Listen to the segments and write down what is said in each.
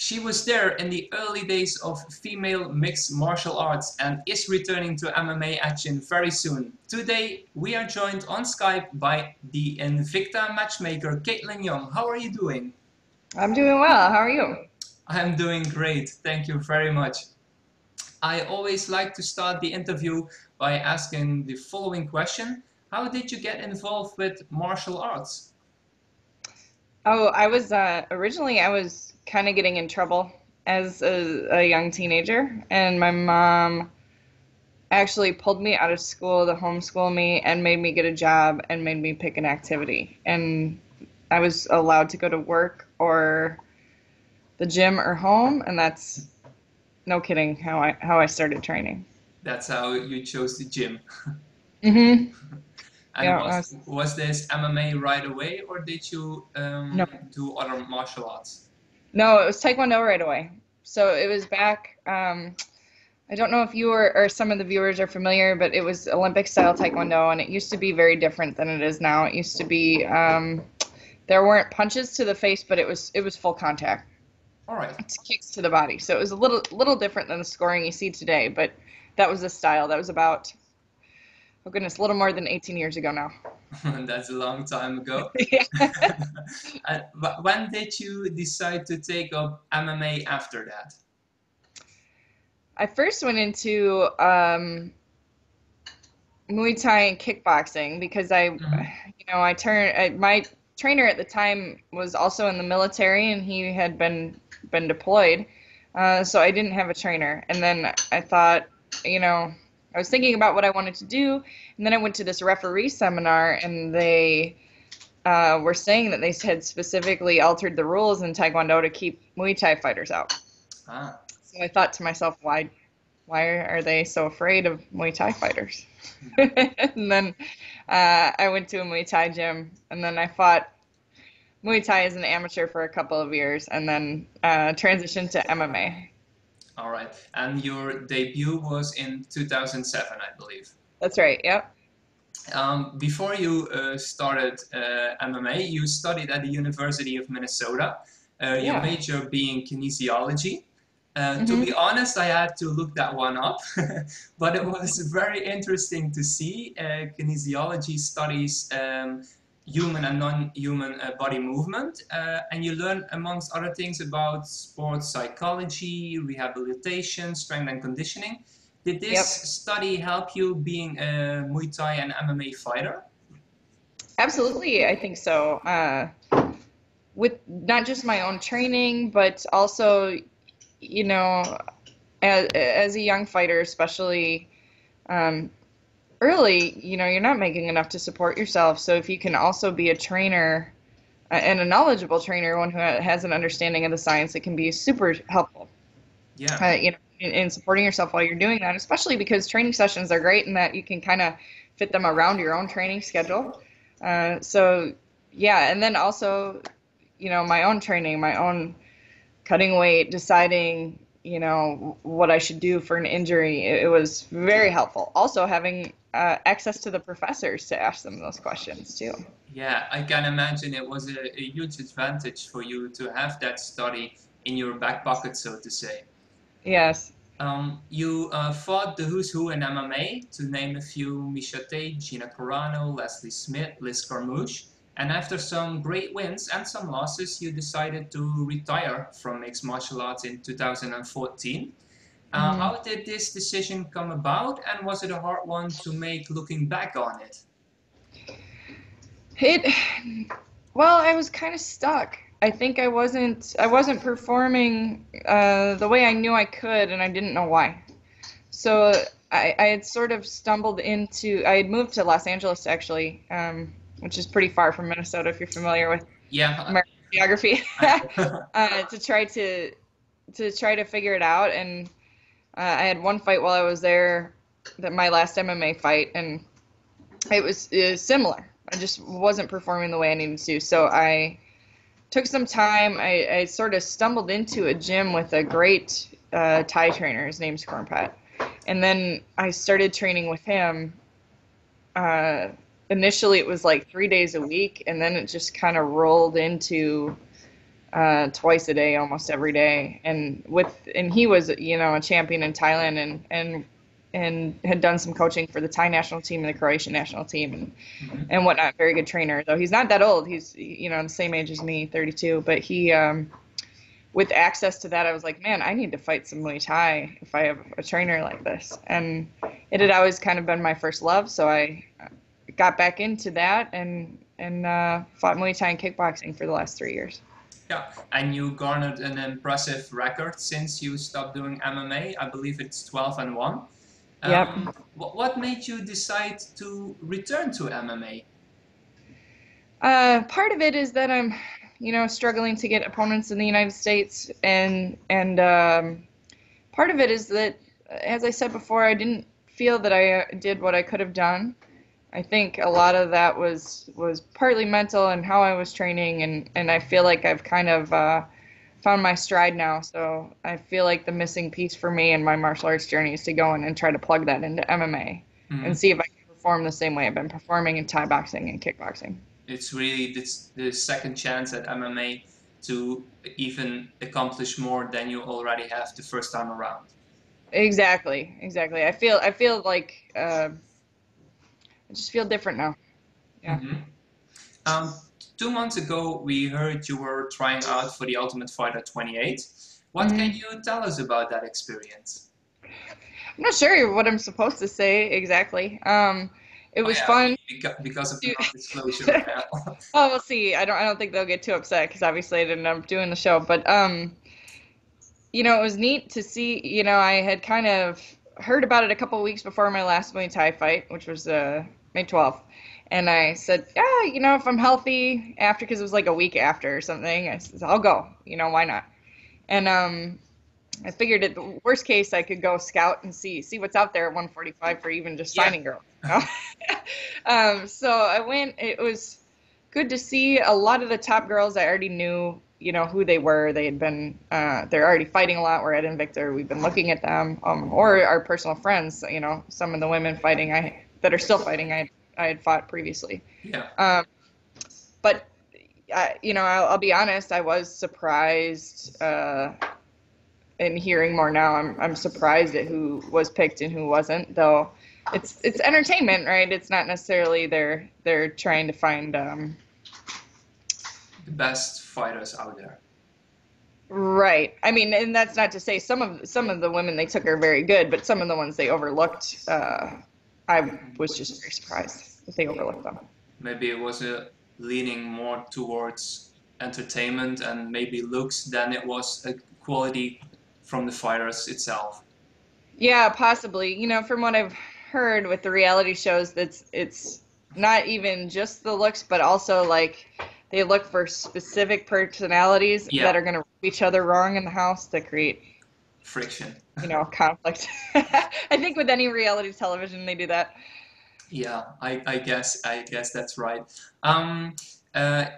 She was there in the early days of female mixed martial arts and is returning to MMA action very soon. Today, we are joined on Skype by the Invicta matchmaker Kaitlin Young. How are you doing? I'm doing well. How are you? I'm doing great, thank you very much. I always like to start the interview by asking the following question. How did you get involved with martial arts? Oh, I was originally I was kind of getting in trouble as a young teenager, and my mom actually pulled me out of school to homeschool me and made me get a job and made me pick an activity. And I was allowed to go to work or the gym or home, and that's no kidding how I started training. That's how you chose the gym. Hmm. And Yeah. was this MMA right away, or did you No, do other martial arts? no, it was Taekwondo right away. So it was back. I don't know if you or some of the viewers are familiar, but it was Olympic style Taekwondo, and it used to be very different than it is now. It used to be there weren't punches to the face, but it was full contact. All right, It's kicks to the body. So it was a little different than the scoring you see today, but that was the style. That was about, oh goodness, a little more than 18 years ago now. that's a long time ago. Yeah. When did you decide to take up MMA after that? I first went into Muay Thai and kickboxing because Mhm. my trainer at the time was also in the military and he had been deployed, so I didn't have a trainer. And then I thought, I was thinking about what I wanted to do, and then I went to this referee seminar, and they were saying that they had specifically altered the rules in Taekwondo to keep Muay Thai fighters out. Ah, So I thought to myself, why are they so afraid of Muay Thai fighters? mhm. And then I went to a Muay Thai gym, and then I fought Muay Thai as an amateur for a couple of years, and then transitioned to MMA. All right. And your debut was in 2007, I believe. That's right. Yep. Before you started MMA, you studied at the University of Minnesota, your Yeah. major being kinesiology. To Hmm. be honest, I had to look that one up, but it was very interesting to see. Kinesiology studies human and non-human body movement, and you learn, amongst other things, about sports psychology, rehabilitation, strength and conditioning. Did this Yep. study help you being a Muay Thai and MMA fighter? Absolutely. I think so. With not just my own training, but also, you know, as a young fighter, especially um, early, you're not making enough to support yourself. So if you can also be a trainer and a knowledgeable trainer, one who has an understanding of the science, it can be super helpful. Yeah. In supporting yourself while you're doing that, especially because training sessions are great in that you can kind of fit them around your own training schedule. So yeah, and then also, my own training, my own cutting weight, deciding, what I should do for an injury. It was very helpful. Also having access to the professors to ask them those questions too. Yeah, I can imagine it was a huge advantage for you to have that study in your back pocket, so to say. Yes. You fought the who's who in MMA, to name a few: Misha Tate, Gina Carano, Leslie Smith, Liz Carmouche. And after some great wins and some losses, you decided to retire from mixed martial arts in 2014. Hmm. How did this decision come about, and was it a hard one to make looking back on it? It Well, I was kind of stuck. I think I wasn't performing the way I knew I could, and I didn't know why. So I had sort of stumbled into. I had moved to Los Angeles actually, which is pretty far from Minnesota if you're familiar with Yeah, American geography, I know. to try to figure it out. And I had one fight while I was there, that my last MMA fight, and it was similar. I just wasn't performing the way I needed to. So I took some time. I sort of stumbled into a gym with a great Thai trainer. His name's Cornpat. And then I started training with him. Uh, Initially, it was like 3 days a week, and then it just kind of rolled into twice a day, almost every day. And he was, you know, a champion in Thailand and had done some coaching for the Thai national team and the Croatian national team and whatnot. Very good trainer, though he's not that old. He's, you know, the same age as me, 32. But he, with access to that, I was like, man, I need to fight some Muay Thai if I have a trainer like this. And it had always kind of been my first love, so I got back into that and fought Muay Thai and kickboxing for the last 3 years. Yeah, and you garnered an impressive record since you stopped doing MMA. I believe it's 12-1. Yep. What made you decide to return to MMA? Part of it is that I'm, you know, struggling to get opponents in the United States, and part of it is that, as I said before, I didn't feel that I did what I could have done. I think a lot of that was partly mental and how I was training, and I feel like I've kind of found my stride now. So I feel like the missing piece for me in my martial arts journey is to go in and try to plug that into MMA and see if I can perform the same way I've been performing in Thai boxing and kickboxing. It's really the second chance at MMA to even accomplish more than you already have the first time around. Exactly. I feel like I just feel different now. Yeah. 2 months ago, we heard you were trying out for the Ultimate Fighter 28. What can you tell us about that experience? I'm not sure what I'm supposed to say exactly. It was fun because of the non-disclosure. Oh, we'll see. I don't think they'll get too upset because obviously I didn't end up doing the show. But you know, it was neat to see. You know, I had kind of heard about it a couple of weeks before my last Muay Thai fight, which was May 12th. And I said, yeah, you know, if I'm healthy after, because it was like a week after or something, I said, I'll go. You know, why not? And I figured at the worst case, I could go scout and see what's out there at 145 for even just signing girls. You know? So I went. It was good to see a lot of the top girls. I already knew, you know, who they were. They had been, they're already fighting a lot. We're at Invicta. We've been looking at them, or our personal friends. You know, some of the women fighting that are still fighting. I had fought previously. Yeah. But you know, I'll be honest. I was surprised. And hearing more now, I'm surprised at who was picked and who wasn't. Though it's entertainment, right? It's not necessarily they're trying to find the best fighters out there. Right. I mean, and that's not to say some of the women they took are very good, but some of the ones they overlooked, I was just very surprised that they overlooked them. Maybe it was leaning more towards entertainment and maybe looks than it was a quality from the fighters itself. Yeah, possibly. You know, from what I've heard with the reality shows, it's not even just the looks, but also like they look for specific personalities that are going to rub each other wrong in the house to create friction. You know, conflict. I think with any reality television, they do that. Yeah, I guess that's right.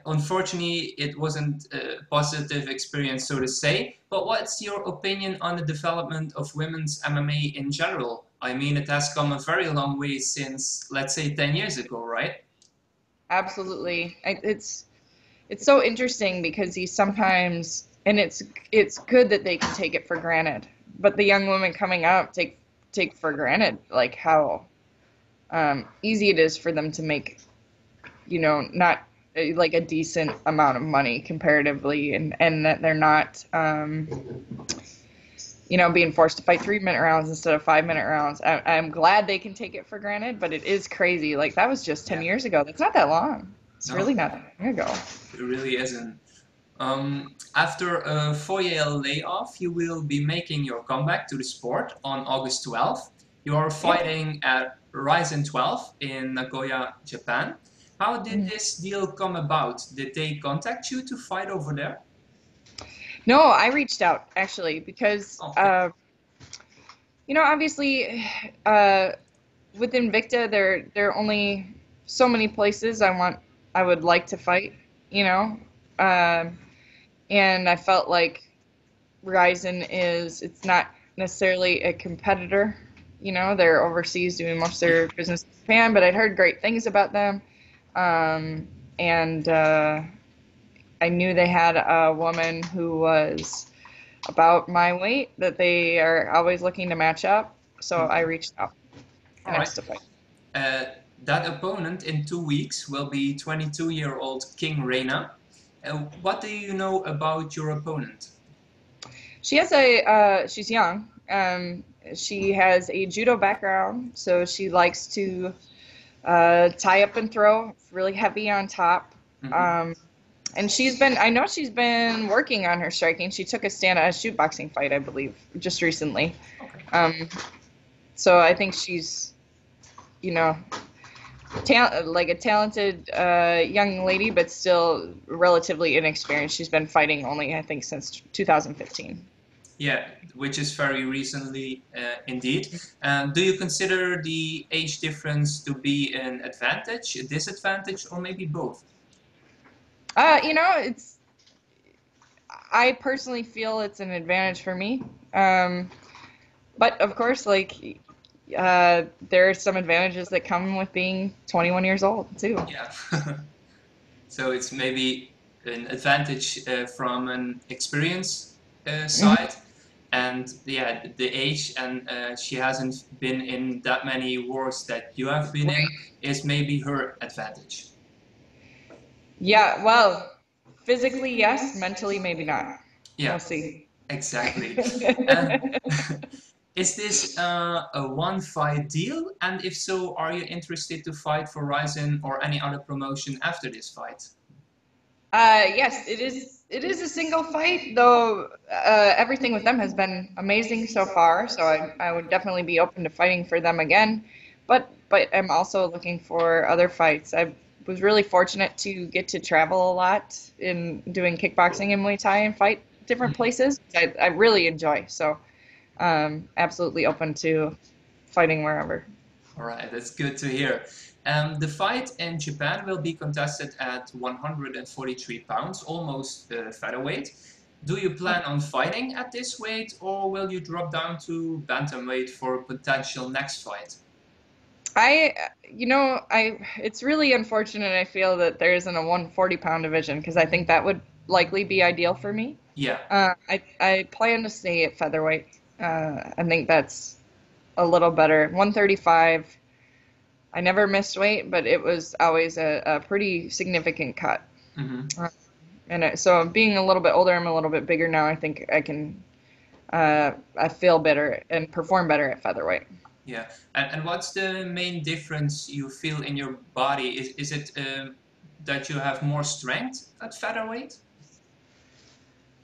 Unfortunately, it wasn't a positive experience, so to say. But what's your opinion on the development of women's MMA in general? I mean, it has come a very long way since, let's say, 10 years ago, right? Absolutely. It's so interesting because you sometimes, and it's good that they can take it for granted, but the young women coming up take for granted like how easy it is for them to make, you know, not like a decent amount of money comparatively, and that they're not, you know, being forced to fight 3-minute rounds instead of 5-minute rounds. I'm glad they can take it for granted, but it is crazy. Like that was just 10 years ago. That's not that long. It's really not that long ago. It really isn't. After a 4-year layoff, you will be making your comeback to the sport on August 12th. You are fighting at RIZIN FF in Nagoya, Japan. How did this deal come about? Did they contact you to fight over there? No, I reached out actually because, you know, obviously with Invicta, there are only so many places I would like to fight, you know, and I felt like RIZIN it's not necessarily a competitor, you know, they're overseas doing most of their business in Japan, but I'd heard great things about them, and I I knew they had a woman who was about my weight that they are always looking to match up. So I reached out All and right. asked to fight. That opponent in 2 weeks will be 22-year-old King Reina. What do you know about your opponent? She has she's young. She has a judo background, so she likes to tie up and throw, really heavy on top. And I know she's been working on her striking. She took a stand at a shoot boxing fight, I believe, just recently. Okay. So I think she's, you know, like a talented young lady, but still relatively inexperienced. She's been fighting only, I think, since 2015. Yeah, which is very recently indeed. Do you consider the age difference to be an advantage, a disadvantage, or maybe both? It's I personally feel it's an advantage for me. But of course, like there are some advantages that come with being 21 years old too. Yeah. So it's maybe an advantage from an experience side, and yeah, the age, and she hasn't been in that many wars that you have been in, is maybe her advantage. Yeah, well, physically yes, mentally maybe not. Yeah, We'll see. exactly. And is this a one-fight deal? And if so, are you interested to fight for RIZIN or any other promotion after this fight? Yes, it is. It is a single fight, though. Everything with them has been amazing so far. So I would definitely be open to fighting for them again. But I'm also looking for other fights. I was really fortunate to get to travel a lot in doing kickboxing and Muay Thai and fight different places. I really enjoy. So absolutely open to fighting wherever. All right, that's good to hear. The fight in Japan will be contested at 143 pounds, almost featherweight. Do you plan on fighting at this weight, or will you drop down to bantamweight for a potential next fight? It's really unfortunate. I feel that there isn't a 140-pound division because I think that would likely be ideal for me. Yeah. I plan to stay at featherweight. I think that's a little better. 135. I never missed weight, but it was always a pretty significant cut. So being a little bit older, I'm a little bit bigger now. I think I feel better and perform better at featherweight. Yeah, and what's the main difference you feel in your body? Is it that you have more strength at featherweight?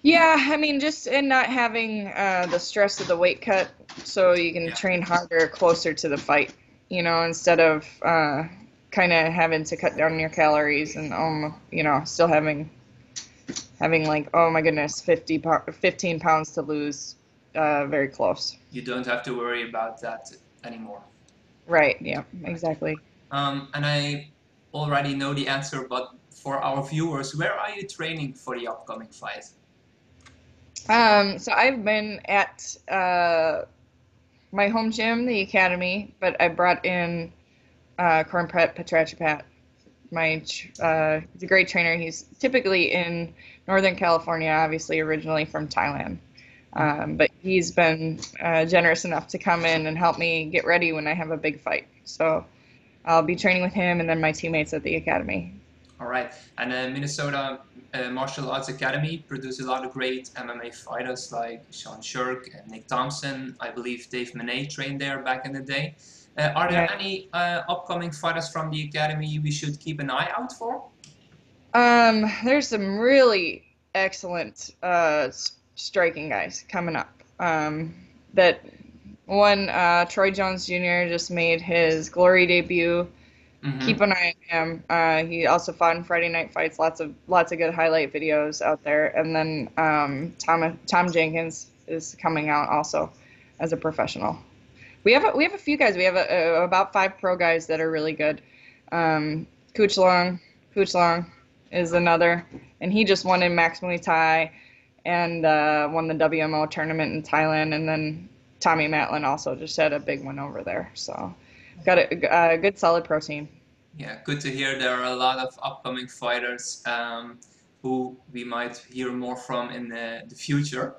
Yeah, I mean, just in not having the stress of the weight cut, so you can train harder closer to the fight, instead of kind of having to cut down your calories and, still having like, oh my goodness, 15 pounds to lose very close. You don't have to worry about that anymore. Right, yeah, exactly. And I already know the answer, but for our viewers, where are you training for the upcoming fight? So I've been at my home gym, the academy, but I brought in Cornpret Petrachapat. He's a great trainer. He's typically in Northern California, obviously originally from Thailand. But he's been generous enough to come in and help me get ready when I have a big fight. So I'll be training with him and then my teammates at the academy. All right. And Minnesota Martial Arts Academy produces a lot of great MMA fighters like Sean Shirk and Nick Thompson. I believe Dave Manet trained there back in the day. Are there any upcoming fighters from the academy we should keep an eye out for? There's some really excellent striking guys coming up. That one, Troy Jones Jr. just made his Glory debut. Keep an eye on him. He also fought in Friday Night Fights. Lots of good highlight videos out there. And then Tom Jenkins is coming out also as a professional. We have a few guys. We have about 5 pro guys that are really good. Cooch Long is another, and he just won in Max Muay Thai and won the WMO tournament in Thailand. And then Tommy Matlin also just had a big one over there. So got a good solid pro team. Yeah, good to hear. There are a lot of upcoming fighters. who we might hear more from in the future.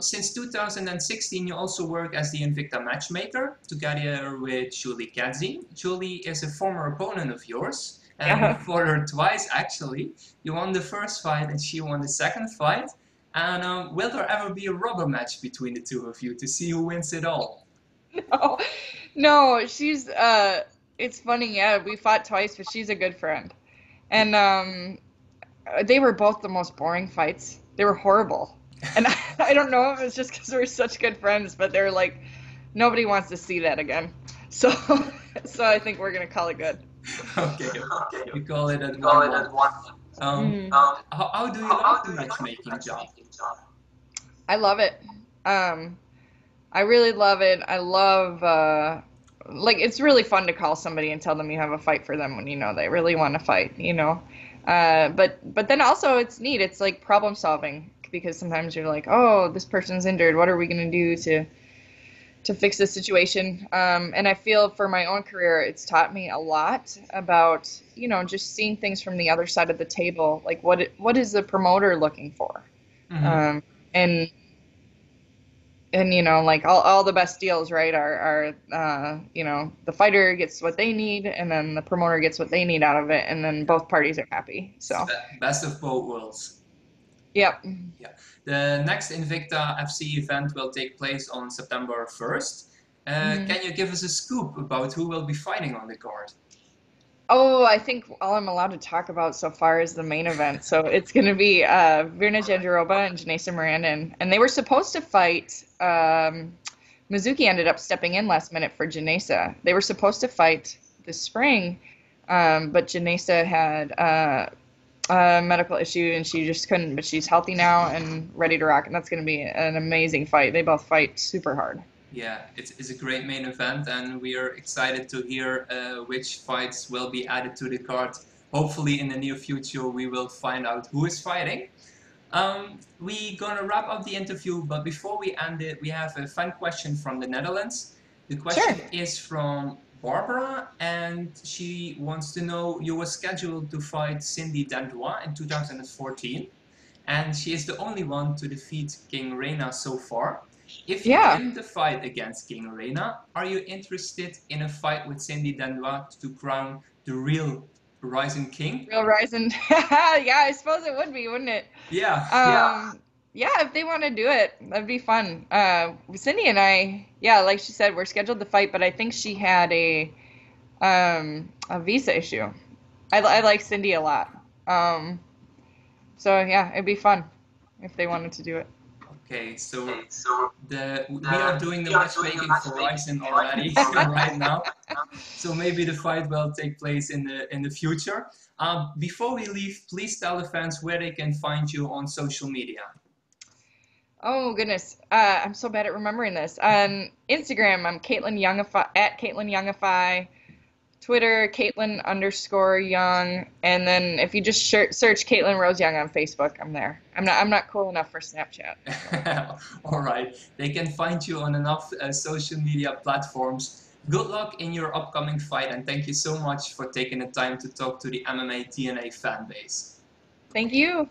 Since 2016, you also work as the Invicta matchmaker together with Julie Katzi. Julie is a former opponent of yours, and you fought her twice actually. You won the first fight and she won the second fight. And will there ever be a rubber match between the two of you to see who wins it all? No, no, she's it's funny, yeah, we fought twice, but she's a good friend. And they were both the most boring fights. They were horrible. And I don't know if it's just because we're such good friends, but they're like, nobody wants to see that again. So, so I think we're gonna call it good. Okay, we call it at 1-1. How do you like the matchmaking job? I love it. I really love it. I love like it's really fun to call somebody and tell them you have a fight for them when you know they really want to fight, you know. But then also it's neat. It's like problem solving because sometimes you're like, oh, this person's injured. What are we gonna do to fix this situation? And I feel for my own career, it's taught me a lot about, you know, just seeing things from the other side of the table. Like what is the promoter looking for? Mm-hmm. And you know, like all the best deals, right, are you know, the fighter gets what they need and then the promoter gets what they need out of it, and then both parties are happy. So best of both worlds. Yep. Yeah. The next Invicta FC event will take place on September 1st. Can you give us a scoop about who will be fighting on the card? Oh, I think all I'm allowed to talk about so far is the main event. So it's going to be Virna Jandiroba and Janessa Miranda. And they were supposed to fight. Mizuki ended up stepping in last minute for Janessa. They were supposed to fight this spring, but Janessa had a medical issue and she just couldn't. But she's healthy now and ready to rock. And that's going to be an amazing fight. They both fight super hard. Yeah, it's a great main event, and we are excited to hear which fights will be added to the card. Hopefully in the near future we will find out who is fighting. We're gonna wrap up the interview, but before we end it, we have a fun question from the Netherlands. The question is from Barbara, and she wants to know, you were scheduled to fight Cindy Dandois in 2014, and she is the only one to defeat King Reina so far. If you win the fight against King Reina, are you interested in a fight with Cindy Dandois to crown the real Rising King? Real Rising. Yeah, I suppose it would be, wouldn't it? Yeah. Yeah, if they want to do it, that'd be fun. Cindy and I, yeah, like she said, we're scheduled to fight, but I think she had a visa issue. I like Cindy a lot. So yeah, it'd be fun if they wanted to do it. Okay, so we are doing the matchmaking for RIZIN already right now. So maybe the fight will take place in the future. Before we leave, please tell the fans where they can find you on social media. Oh goodness, I'm so bad at remembering this. On Instagram, I'm Kaitlin Youngify, at Kaitlin Youngify. Twitter, Kaitlin_Young, and then if you just search Kaitlin Rose Young on Facebook, I'm there. I'm not cool enough for Snapchat. All right, they can find you on enough social media platforms. Good luck in your upcoming fight, and thank you so much for taking the time to talk to the MMA DNA fan base. Thank you.